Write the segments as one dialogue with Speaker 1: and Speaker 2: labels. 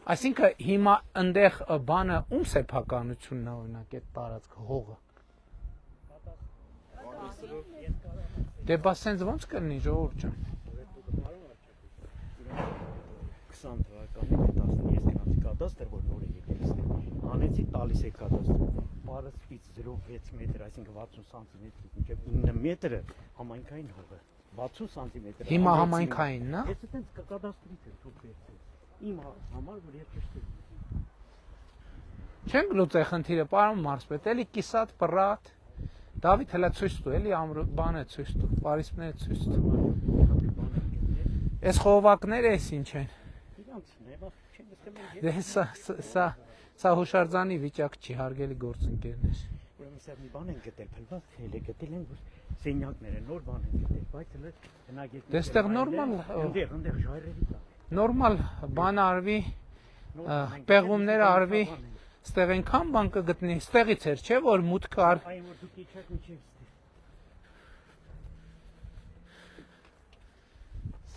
Speaker 1: Այսինքն հիմա այնտեղ բանը ում սեփականությունն է օրինակ այդ տարածքը հողը։ Դե բա սենց ոնց կլինի ժողովուրդ ջան։
Speaker 2: 20 թվականին 17 կադաստր, որ նոր է եկել ստեղ, հանեցի տալիս է կադաստր, պարսպից 0.6 մետր, այսինքն 60 սանտիմետրից մինչև 9 մետրը համայնքային հողը, 60 սանտիմետր։
Speaker 1: Հիմա համայնքայինն է։
Speaker 2: Ես այդպես կադաստրից եմ թող վերցրել։ Իմ համար որ երկրի։
Speaker 1: Չենք լուծե խնդիրը, պարոն մարզպետ, էլի կիսատ պռատ Դավիթ հələ ցույց տու, էլի բան է ցույց տու, պարիսպները ցույց տու։ Այս խողովակները էս ինչ են։ Դե սա հուշարձանի վիճակ չի, հարգելի գործընկերներ։
Speaker 2: Ուրեմն սա մի բան են գտել, փլված խելը գտել են, որ սենյակները նոր բան են գտել, բայց հələ հնագետ։
Speaker 1: Դե ստեղ նորմալ
Speaker 2: այնտեղ ժայռերի տակ։
Speaker 1: Նորմալ բան արվի, պեղումներ արվի, ստեղ այնքան բան կգտնի, ստեղից էր, չէ՞ որ մուտքը ար։
Speaker 2: Այն որ դուք իջեք միջև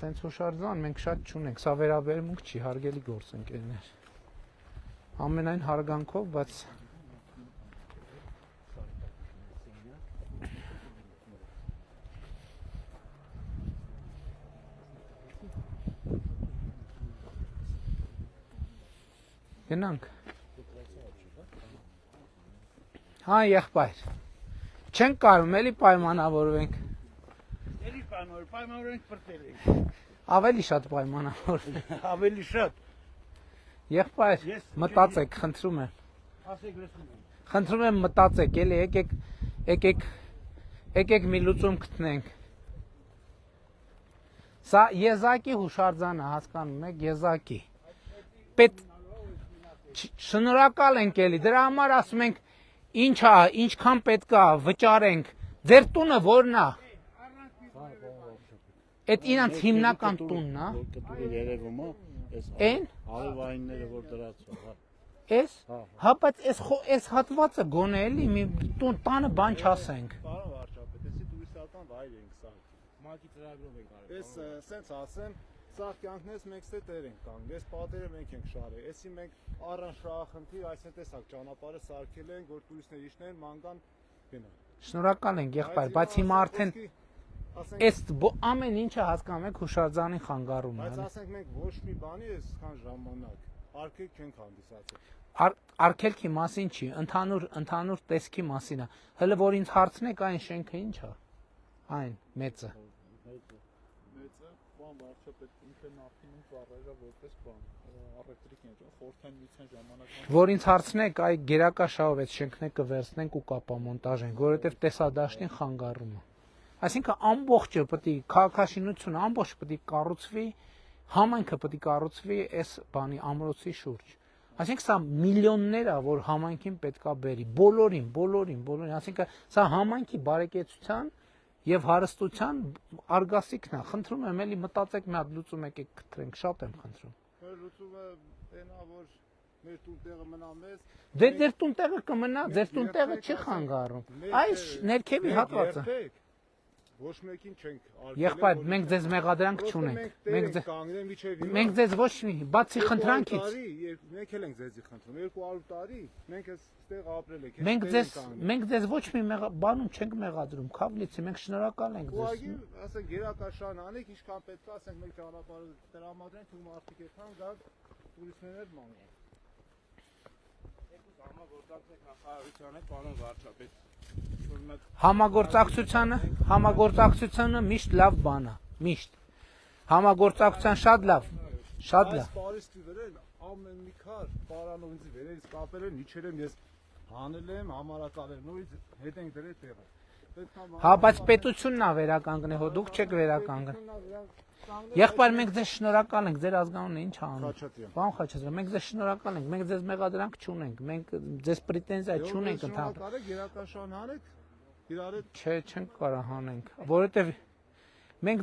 Speaker 1: Սենց հուշարձան մենք շատ չունենք, սա վերաբերմունք չի, հարգելի գործընկերներ։ Ամենայն հարգանքով, բայց գնանք։ Հա, եղբայր։ Չենք կարում էլի պայմանավորվենք։
Speaker 2: Էլի պայմանավորենք բրտել ենք։
Speaker 1: Ավելի շատ պայմանավորվենք։
Speaker 2: Ավելի շատ։
Speaker 1: Եղբայր, մտածեք, խնդրում եմ։
Speaker 2: Ասեք լսում եմ։
Speaker 1: Խնդրում եմ մտածեք, էլի եկեք մի լուծում գտնենք։ Սա եզակի հուշարձանը, հասկանում եք, եզակի։ Շնորհակալ ենք էլի, դրա համար ասում ենք ինչքան պետք է վճարենք, ձեր տունը որն է։ Այդ իրանց հիմնական տունն է։ Էն։
Speaker 3: Արևայինները որ դրացող, հա։
Speaker 1: Էս։ Հա, բայց այս հատվածը գոնե էլի մի տանը բան չասենք։
Speaker 3: Պարոն վարչապետ, էսի տուրիստական վայր ենք սա։ Մակի ծրագրով ենք արել։ Էս սենց ասեմ, սա կյանքներս մենք ստե տեր ենք կանգ, այս պատերը մենք ենք շարել, էսի մենք առան շահախնդիր, այսպես տեսակ ճանապարհը սարքել ենք, որ տուրիստներ իջնեն, մանգան գնան։
Speaker 1: Շնորհակալ ենք եղբայր, բայց հիմա արդեն այս ամեն ինչը հասկանում եք հուշարձանի խանգարում է։
Speaker 3: Բայց ասենք մենք ոչ մի բանի այսքան ժամանակ արգելք չենք հանդիսացել։
Speaker 1: Արգելքի մասին չի, ընդհանուր տեսքի մասին է։ Հələ որ ինձ հարցնեք այն շենքը ինչ է։ Այն մեծը։
Speaker 3: Մեծը, բան վարչապետ ինքը նախինում ծառայելա որպես բան, առևտրիկ ինչ, խորհրդային միության ժամանակ։
Speaker 1: Որ ինձ հարցնեք, այ գերակաշահով այդ շենքները կվերցնենք ու կապամոնտաժենք, որովհետև տեսադաշտին խանգարում է։ Այսինքն ամբողջը պետք է քաղաքաշինությունը ամբողջ պետք է կառուցվի, համայնքը պետք է կառուցվի այս բանի ամրոցի շուրջ։ Այսինքն սա միլիոններ է, որ համայնքին պետք է բերի, բոլորին, այսինքն սա համայնքի բարեկեցության եւ հարստության արգասիքն է։ Խնդրում եմ էլի մտածեք մի հատ լուծում եկեք գտնենք, շատ եմ խնդրում։
Speaker 3: Մեր լուծումը այնա որ մեր տունտեղը մնա մեզ։
Speaker 1: Դե ձեր տունտեղը կմնա, ձեր տունտեղը չի խանգարում։ Այս ներքևի հատվածը։
Speaker 3: Ոչ մեկին չենք արգելել։
Speaker 1: Եղբայր, մենք ձեզ մեղադրանք չունենք։ Մենք ձեզ ոչ մի, բացի խնդրանքից։
Speaker 3: Մենք էլ ենք ձեզի խնդրում, 200 տարի մենք այստեղ ապրել ենք։
Speaker 1: Մենք ձեզ ոչ մի բանում չենք մեղադրում, քավլիցի, մենք շնորհակալ ենք ձեզ։
Speaker 3: Ուղղակի, ասենք գերակաշան անեք, ինչքան պետք է, ասենք մենք ճանապարհը տրամադրենք, ու մարդիկ այդքան գա տուրիստներ մանգան։
Speaker 4: Երկու համագործակցեք նախարարության հետ, պարոն վարչապետ։
Speaker 1: Համագործակցությունը միշտ լավ բան է, միշտ։ Համագործակցության շատ լավ։
Speaker 3: Այս պարիսպի վերել ամեն մի քար պարանով ինձ վերելից կապել են, իջել եմ ես հանել եմ, համարակալ եմ, նորից հետ ենք դրել տեղը։
Speaker 1: Հա, բայց պետությունն է վերականգնել, հո դուք չեք վերականգնել։ Եղբայր, մենք ձեզ շնորհակալ ենք, ձեր ազգանունը ինչ է անում։ Պարոն Խաչատրյան, մենք ձեզ շնորհակալ ենք, մենք ձեզ մեղադրանք չունենք, մենք ձեզ պրետենզիա չունենք
Speaker 3: ընդհանրապես։ Գերակաշան հանեք, իրար հետ։
Speaker 1: Չէ, չենք կարող հանենք, որովհետև մենք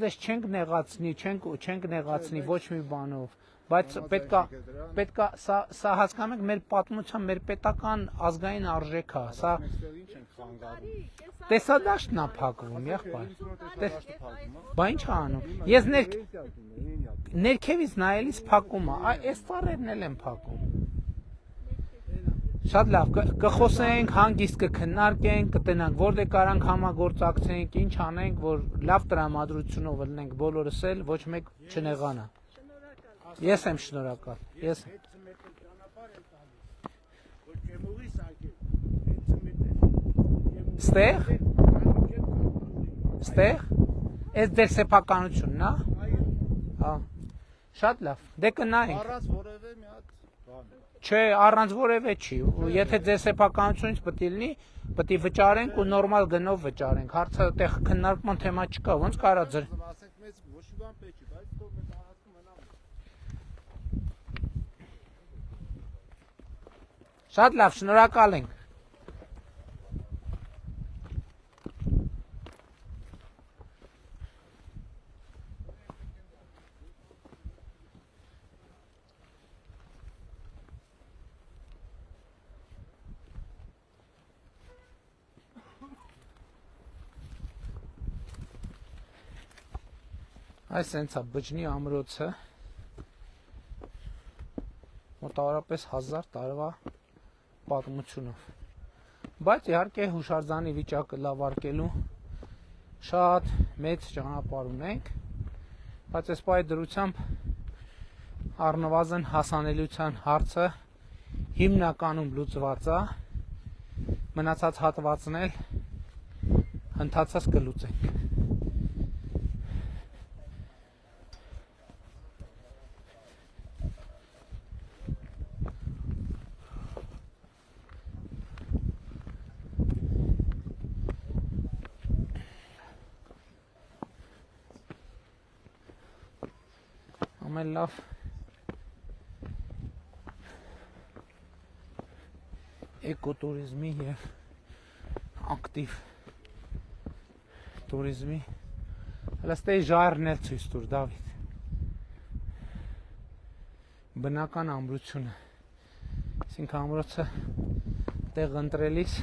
Speaker 1: ձեզ չենք նեղացնի, չենք նեղացնի ոչ մի բանով, Բայց պետքա սա հասկանում եք մեր պատմության, մեր պետական ազգային արժեք է, սա
Speaker 3: Ինչ են խանգարում։
Speaker 1: տեսադաշտն է փակվում, եղբայր։ Բա ինչ է անում։ Ես ներքևից նայելիս փակում է, այս ծառերն էլ են փակում։ Շատ լավ, կխոսենք, հանգիստ կքննարկենք, կտենանք, որտեղ կարանք համագործակցենք, ինչ անենք, որ լավ տրամադրությունով լնենք բոլորս էլ, ոչ մեկ չնեղանա։ Ես եմ շնորհակալ։ Ես Ստեղ։ Այս դեր սեփականությունն է։ Հա։ Շատ լավ։ Դե կնայենք։
Speaker 3: Առանց որևէ մի հատ բան։
Speaker 1: Չէ, առանց որևէ չի։ Եթե ձեր սեփականությունից պետք է լինի, պետք է վճարենք ու նորմալ գնով վճարենք։ Հարցը այդտեղ քննարկման թեմա չկա, ոնց կարա ձեր։
Speaker 3: Ասենք մեծ ոչ մի բան պետք չի, բայց թող մեծ առածքում մնա։
Speaker 1: Շատ լավ, շնորհակալ ենք։ Այս հենց է բջնի ամրոցը, մոտավորապես 1000 տարվա պատմությունով, բայց իհարկե հուշարձանի վիճակը լավարկելու շատ մեծ ճանապարհ ունենք, բայց այս պահի դրությամբ առնվազն հասանելիության հարցը հիմնականում լուծված է, մնացած հատվածն էլ ընթացած կլուծենք։ Ամեն լավ էկոտուրիզմի և ակտիվ տուրիզմի հլստեի ժայռն էլ ցույց տուր, Դավիթ, բնական ամրությունը, այսինքն ամրոցը տեղ ընտրելիս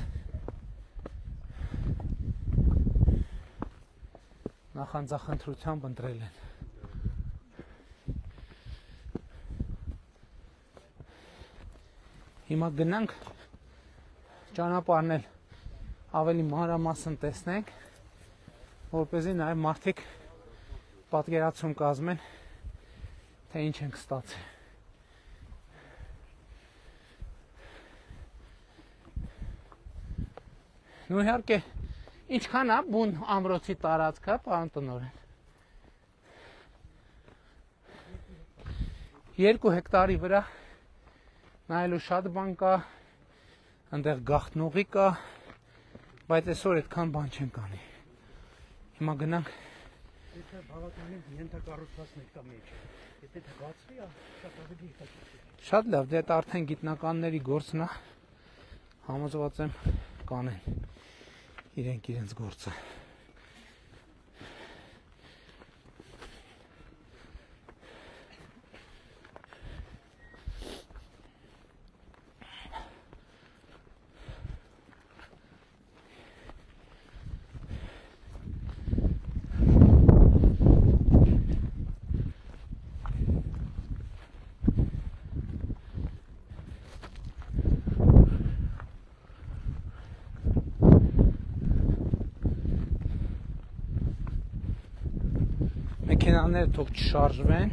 Speaker 1: նախանձախնդրությամբ ընտրել են։ Հիմա գնանք ճանապարհն էլ ավելի մանրամասն տեսնենք, որպեսզի նաև մարդիկ պատկերացում կազմեն, թե ինչ ենք ստացել։ Նու իհարկե ինչքան է բուն ամրոցի տարածքը, պարոն տնօրեն։ 2 հեկտարի վրա նայելու շատ բան կա, այնտեղ գաղտնուղի կա, բայց այսօր այդքան բան չենք անի։ Հիմա գնանք։
Speaker 2: Եթե բավականին ենթակառուցվածքներ կա մեջ, եթե դա բացվի, շատ ավելի հետաքրքիր։
Speaker 1: Շատ լավ, դե դա արդեն գիտնականների գործն է, համոզված եմ կանեն իրենք իրենց գործը։ Մեքենաները թող չշարժվեն։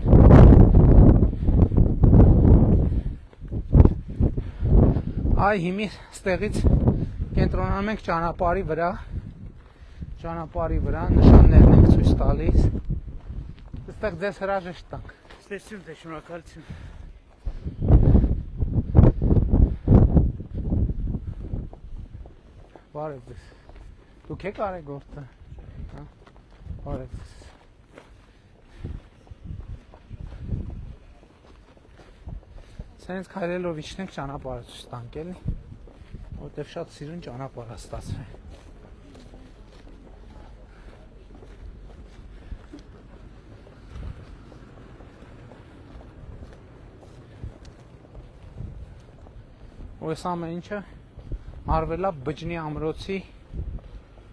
Speaker 1: Այ հիմի ստեղից կենտրոնանում ենք ճանապարհի վրա, նշաններն ենք ցույց տալիս։ Այստեղ ձեզ հրաժեշտ տանք։
Speaker 2: Ստեսություն, դե շնորհակալություն։
Speaker 1: Բարև ձեզ։ Դուք եք արել գործը։ Հա։ Բարև ձեզ։ Սենց քայլելով իջնենք ճանապարհը ցույց տանք էլի, որտեղ շատ սիրուն ճանապարհ է ստացվել։ ու այս ամեն ինչը արվել է բջնի ամրոցի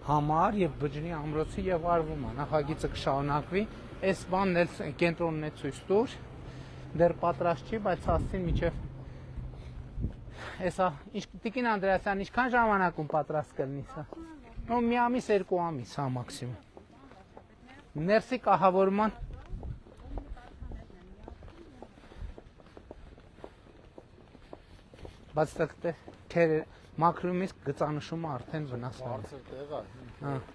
Speaker 1: համար եւ բջնի ամրոցի եւ արվում է նախագիծը կշարունակվի այս բանն էլ կենտրոնն է ցույց տուր դեռ պատրաստ չի բայց հասցին միջև Էսա Տիկին Անդրեասյան ինչքան ժամանակում պատրաստ կլինի սա նո մի ամիս երկու ամիս հա մաքսիմում ներսի կահավորման բայց դե մակրոմից գծանշումը արդեն վնասվել
Speaker 3: Բարձր տեղ է,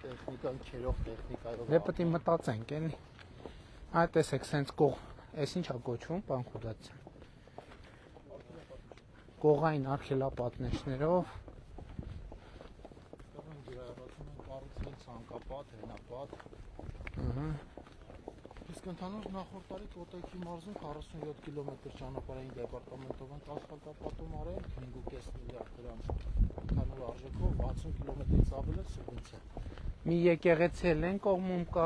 Speaker 3: տեխնիկան քերող տեխնիկայով։
Speaker 1: Դե պետք է մտածենք, էլի։ Այդ տեսեք, սենց այս ինչ է կոչվում, պարոն Խուդացյան։ Կողային արխելապատնեշներով
Speaker 3: կառուցվել ցանկապատ, հենապատ։
Speaker 1: Ահա։
Speaker 3: Իսկ ընդհանուր նախորդ տարի Կոտայքի մարզում 47 կիլոմետր ճանապարհային դեպարտամենտով են ասֆալտապատում արել 5.5 միլիարդ դրամ ընդհանուր արժեքով 60 կիլոմետրից ավել է սուբվենցիա։
Speaker 1: Մի եկեղեցի էլ են կողմում կա։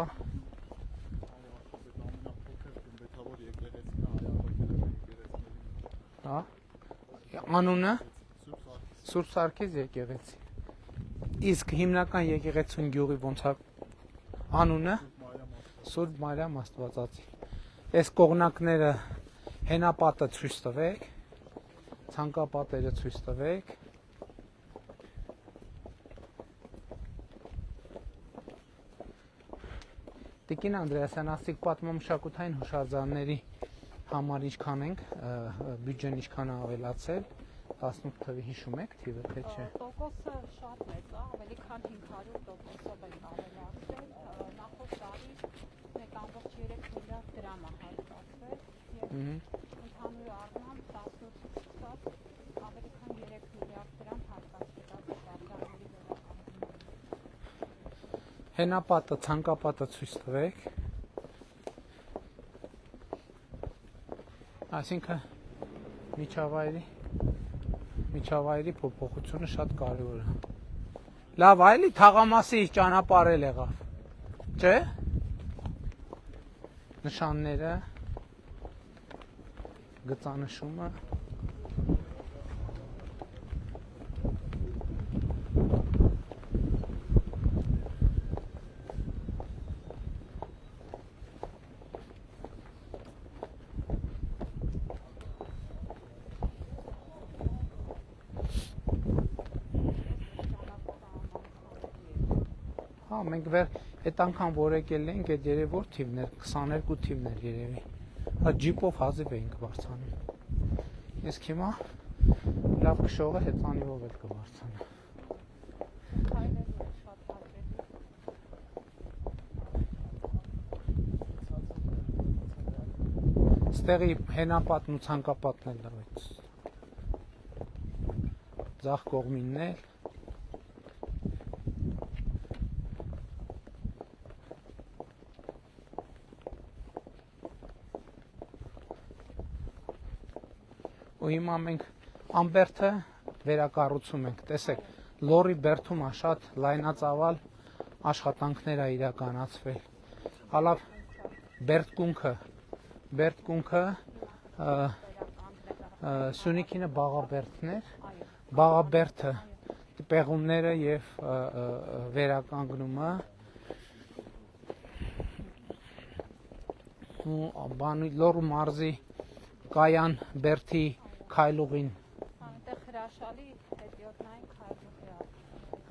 Speaker 3: Ամենափոքր գմբեթավոր եկեղեցին հայ եկեղեցիների։
Speaker 1: Հա։ Անունը Սուրբ Սարգիս եկեղեցի։ Իսկ հիմնական եկեղեցուն գյուղի ոնց է անունը Սուրբ Մարիամ Աստվածածի։ Այս կողնակները հենապատը ցույց տվեք, ցանկապատերը ցույց տվեք։ Տիկին Անդրեասյան, ասիկ պատմամշակութային հուշարձանների համար ինչքան ենք, բյուջեն ինչքան է ավելացել, 18 թվի հիշում եք թիվը, թե չէ։
Speaker 5: Տոկոսը շատ մեծ է, ավելի քան 500%-ով ենք ավելացել, նախորդ տարի 1.3 միլիարդ դրամ է հարկացվել եւ ընդհանուր առմամբ 18-ից սկսած ավելի քան 3 միլիարդ դրամ հարկացվել է շարժանների վերականգնման։
Speaker 1: Հենապատը, ցանկապատը ցույց տվեք։ Այսինքն միջավայրի փոփոխությունը շատ կարևոր է։ Լավ, այլի թաղամասի ճանապարհել եղավ։ Չէ՞։ Նշանները, գծանշումը։ Հա, մենք այդ անգամ որ եկել ենք, այդ երևի որ թիվներ, 22 թիվներ երևի։ Հա ջիպով հազիվ էինք բարձանում։ Իսկ հիմա լավ քշողը հեծանիվով էլ կբարձանա։
Speaker 5: Քայլերը շատ հաճելի։
Speaker 1: Ստեղի հենապատն ու ցանկապատն էլ լավ է։ Ձախ կողմինն էլ ու հիմա մենք ամբերթը վերակառուցում ենք, տեսեք, լորի բերդում է շատ լայնածավալ աշխատանքներ է իրականացվել, հալավ բերդկունքը Սյունիքինը բաղաբերդներ, բաղաբերդը պեղումները և վերականգնումը, լորու մարզի կայան բերդի քայլուղին
Speaker 5: Այնտեղ հրաշալի հետիոտնային քայլուղի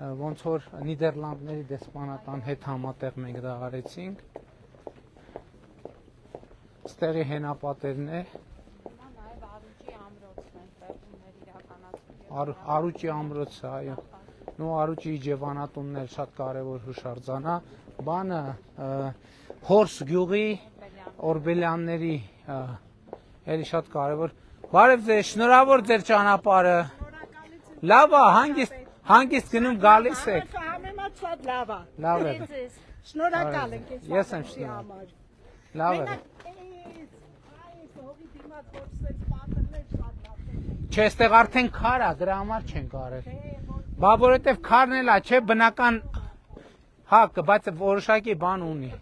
Speaker 5: է։
Speaker 1: ոնց որ Նիդերլանդների դեսպանատան հետ համատեղ մենք դա արեցինք։ Ստեղի հենապատերներ,
Speaker 5: Հիմա նաև Արուճի ամրոցն են պեղումներ իրականացվել։
Speaker 1: Արուճի ամրոցը, այո։ Նո Արուճի Իջևանատունն էլ շատ կարևոր հուշարձան է։ Բանը Հորս գյուղի Օրբելյանների էլի շատ կարևոր։ Բարև ձեզ, շնորհավոր ձեր ճանապարհը։ Լավ է, հանգիստ գնում գալիս եք։
Speaker 6: Համեմատ շատ լավ է։
Speaker 1: Լավ է։
Speaker 6: Շնորհակալ ենք ես։
Speaker 1: Ես եմ շնորհակալ։ Լավ է։
Speaker 6: Այս հողի դիմաց ոչ սենց պատերներ շատ լավ է։
Speaker 1: Չէ, այստեղ արդեն քար է, դրա համար չենք արել։ Բա որովհետև քարն էլ է, չէ, բնական հա, բայց որոշակի բան ունի։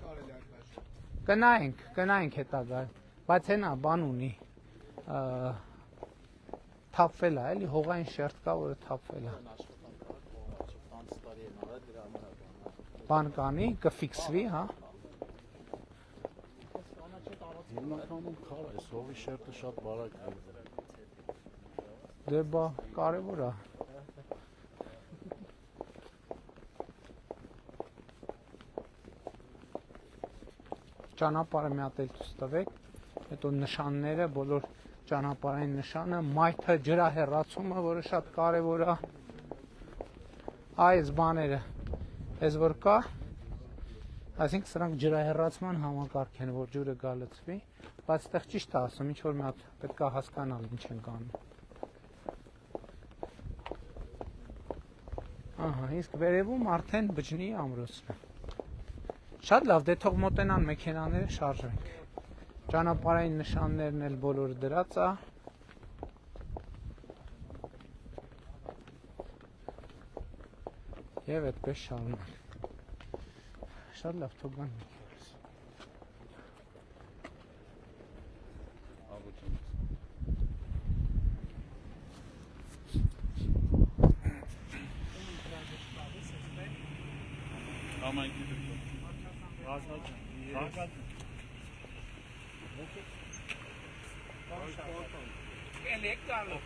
Speaker 1: Կնայենք հետագա, բայց հենա բան ունի։ թափվել է, էլի հողային շերտ կա, որը թափվել է։ Բան կանի, կֆիքսվի, հա։
Speaker 3: Հիմնականում քար է, հողի շերտը շատ բարակ է։
Speaker 1: Դե բա կարևոր է։ Ճանապարհը մի հատ էլ ցույց տվեք, հետո նշանները, բոլոր ճանապարհային նշանը, մայթը, ջրահեռացումը, որը շատ կարևոր է։ Այս բաները, այս որ կա, այսինքն սրանք ջրահեռացման համակարգ են, որ ջուրը գալցվի, բայց այդտեղ ճիշտ է ասում, ինչ որ մի հատ պետք է հասկանալ ինչ են կանում։ Ահա, իսկ վերևում արդեն բջնի ամրոցն է։ Շատ լավ, դե թող մոտենան մեքենաները շարժենք։ Ճանապարհային նշաններն էլ բոլորը դրած է։ Եվ այդպես շարունակ։ Շատ լավ, թող գան մեքենաս։
Speaker 4: Elek galiba,